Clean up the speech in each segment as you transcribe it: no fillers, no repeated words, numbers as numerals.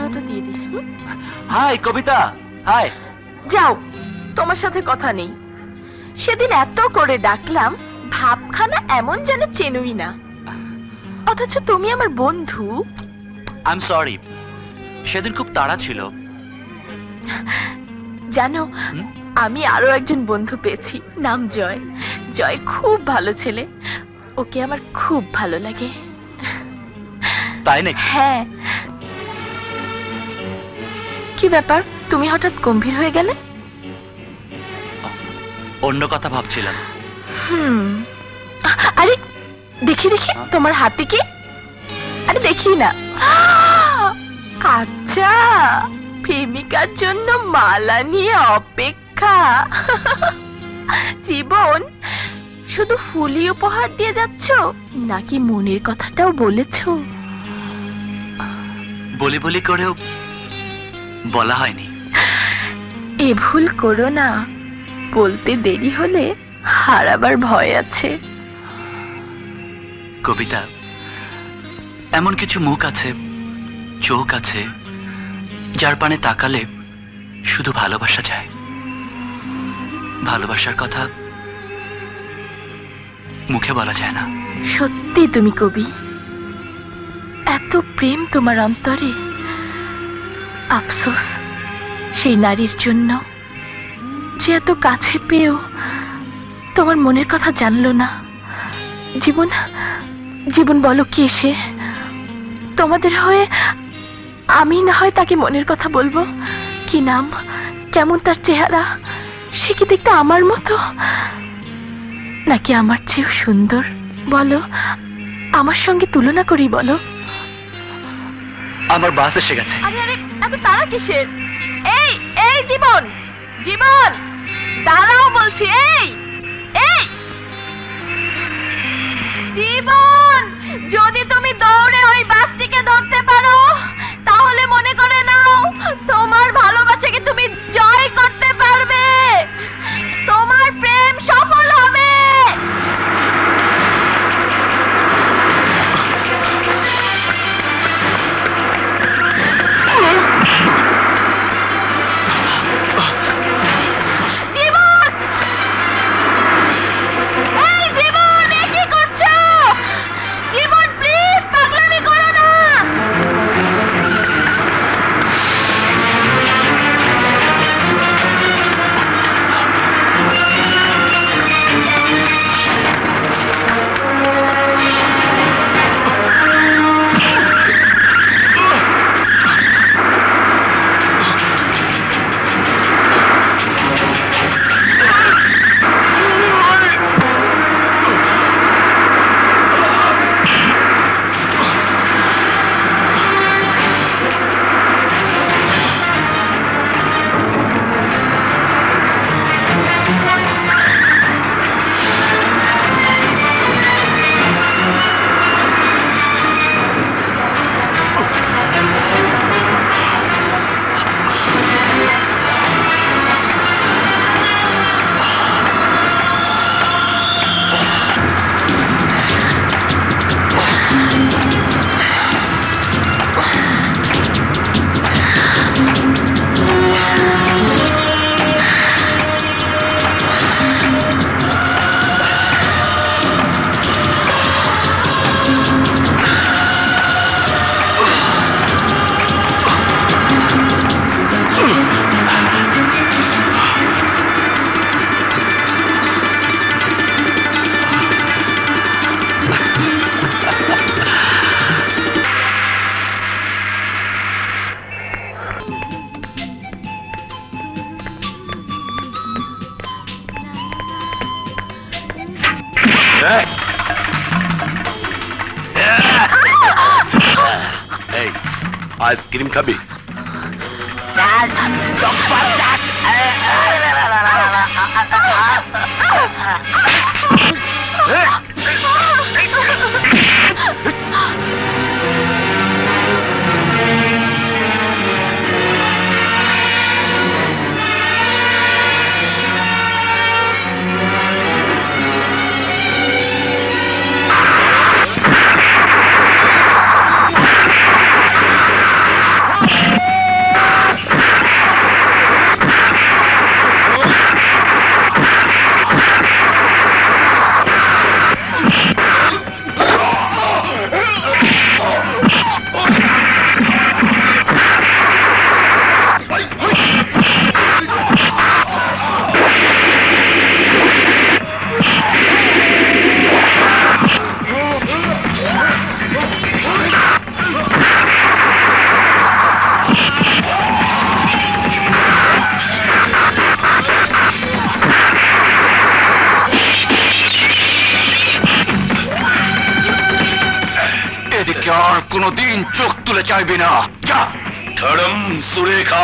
টাকাটা দিয়ে this. High Kabita, high. যাও, তোমার সাথে কথা নেই। সেদিন এত করে ডাকলাম, ভাবখানা এমন যেন চেনুই না, অথচ তুমি আমার বন্ধু। আই এম সরি, সেদিন খুব তাড়া ছিল। জানো, আমি আরো একজন বন্ধু পেয়েছি, নাম জয়। জয় খুব ভালো ছেলে, ওকে আমার খুব ভালো লাগে। তাই নাকি? হ্যাঁ। কি ব্যাপার, তুমি হঠাৎ গম্ভীর হয়ে গেলে? অন্য কথা ভাবছিলাম। আরে দেখি দেখি তোমার হাতে কি? আরে দেখি না। আচ্ছা, প্রেমিকার জন্য মালা নিয়ে অপেক্ষা। জীবন, শুধু ফুলই উপহার দিয়ে যাচ্ছ নাকি মনের কথাটাও বলেছ? বলি বলি করেও বলা হয়নি। এ ভুল করো না, বলতে দেরি হলে হারাবার ভয় আছে। কবিতা, এমন কিছু মুখ আছে, চোখ আছে, যার পানে তাকালে শুধু ভালোবাসা যায়। ভালোবাসার কথা মুখে বলা যায় না। সত্যি তুমি কবি, এত প্রেম তোমার অন্তরে। আফসোস সেই নারীর জন্য যে এত কাছে পেয়েও তোমার মনের কথা জানলো না। জীবন, জীবন বলো কি সে? তোমাদের হয়ে আমি না হয় তাকে মনের কথা বলবো। কি নাম, কেমন তার চেহারা? সে কি দেখতে আমার মতো নাকি আমার চেয়েও সুন্দর? বলো, আমার সঙ্গে তুলনা করি বলো। আমার বাস এসে গেছে। আরে আরে, এত তাড়া কিসের? এই এই জীবন, জীবন দাঁড়াও বলছি। এই এই জীবন, যদি তুমি দৌড়ে ওই বাসটিকে ধরতে পারো তাহলে মনে করে নাও তোমার ভালোবাসাকে তুমি জয় করতে পারবে, তোমার প্রেম সফল হবে। জীবন, এই জীবন, এ কি করছো? জীবন প্লিজ, পাগলামি করো না। এই আইসক্রিম খাবি? কোনোদিন চোখ তুলে চাইবি না। যা ধরম সুরেখা।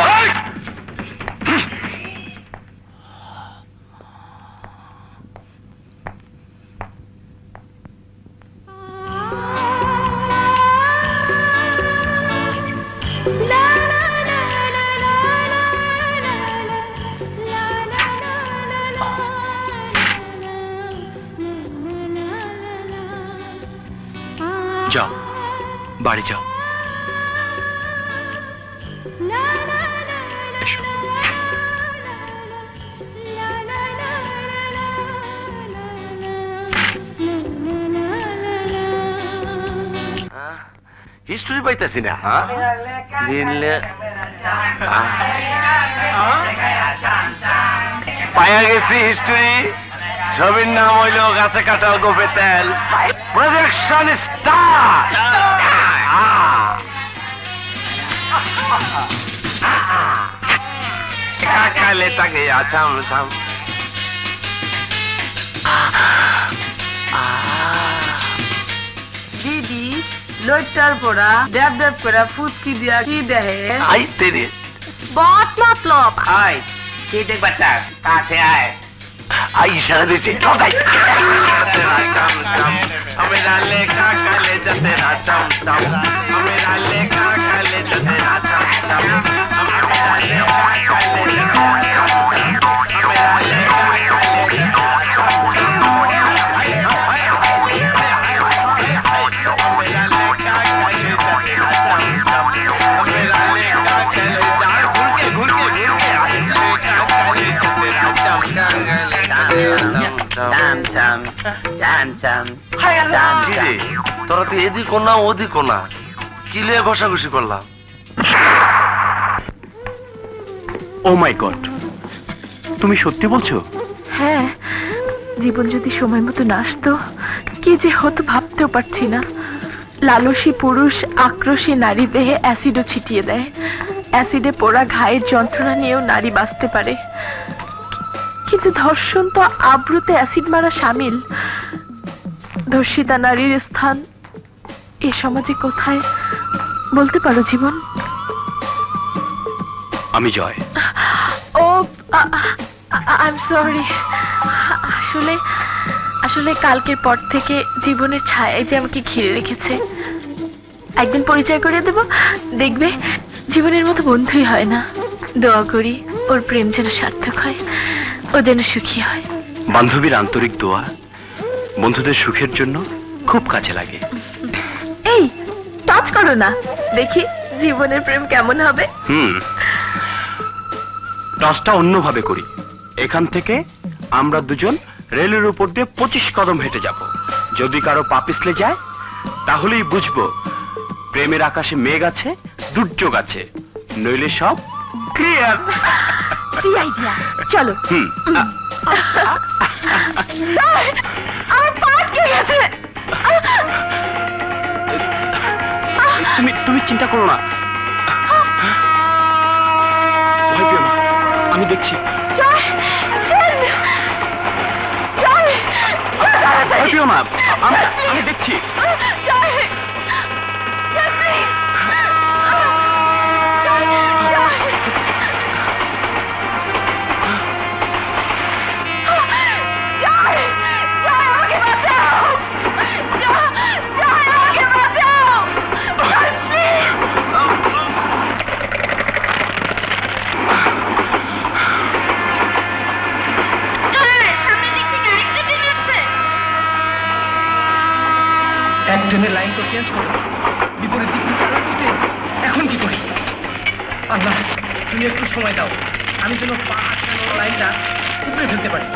যাও, বাড়ি যাও। এসো। হিস্ট্রি পাইতেছি না। পায়া গেছি হিস্ট্রি। ছবির নাম হইল গাছে কাটাল গোপে তেল। Projection star. কাকালে তাকে আছাম ছাম। দিদি লইটার পড়া ড্যাব ড্যাব করে ফুচকি দিয়া কি দেহে আই তেরে বহুত মতলব আই কি দেখ বাচ্চা কাছে আয় আই ইশারা দিছি তো যাই মেরা লেখা কালে জতে রাচাম চাম মেরা লেখা কালে জতে রাচাম চাম মেরা লেখা কালে জতে রাচাম চাম মেরা লেখা কালে তোরা তো এদিক না ওদিক না কিলে ঘষাঘষি করলাম। ও মাই গড, তুমি সত্যি বলছো? হ্যাঁ, জীবন যদি সময় মতো না আসতো কি যে হতো ভাবতেও পারছি না। লালসী পুরুষ আক্রোশী নারী দেহে অ্যাসিডও ছিটিয়ে দেয়। অ্যাসিডে পোড়া ঘায়ের যন্ত্রণা নিয়েও নারী বাঁচতে পারে, কিন্তু ধর্ষণ তো আব্রুতে অ্যাসিড মারা শামিল। ধর্ষিতা নারীর স্থান এ সমাজে কোথায় বলতে পারো জীবন? আমি জয়। ও আই এম সরি। আসলে আসলে কালকের পর থেকে জীবনের ছায়ায় যে আমাকে ঘিরে রেখেছে। একদিন পরিচয় করিয়ে দেব, দেখবে জীবনের মতো বন্ধুই হয় না। দোয়া করি ওর প্রেম যেন সার্থক হয়, ও যেন সুখী হয়। বান্ধবীর আন্তরিক দোয়া বন্ধুদের সুখের জন্য খুব কাজে লাগে। এই টাচ করো না, দেখি জীবনের প্রেম কেমন হবে। টসটা অন্যভাবে করি। এখান থেকে আমরা দুজন রেলের উপর দিয়ে 25 কদম হেঁটে যাব। যদি কারো পা পিছলে যায় তাহলেই বুঝবো প্রেমের আকাশে মেঘ আছে, দুর্যোগ আছে, নইলে সব ক্লিয়ার। কি আইডিয়া, চলো। আমার পা কে গেছে। তুমি চিন্তা করো না, ভয় পেও না, আমি দেখছি। ভয় পেও না, আমি দেখছি। ট্রেনের লাইন তো চেঞ্জ করো, বিপরীত দিক থেকে আরো একটু ট্রেন। এখন কি করি? আল্লাহ, তুমি একটু সময় দাও, আমি যেন পা আটকানোর লাইনটা উপরে ফেলতে পারি।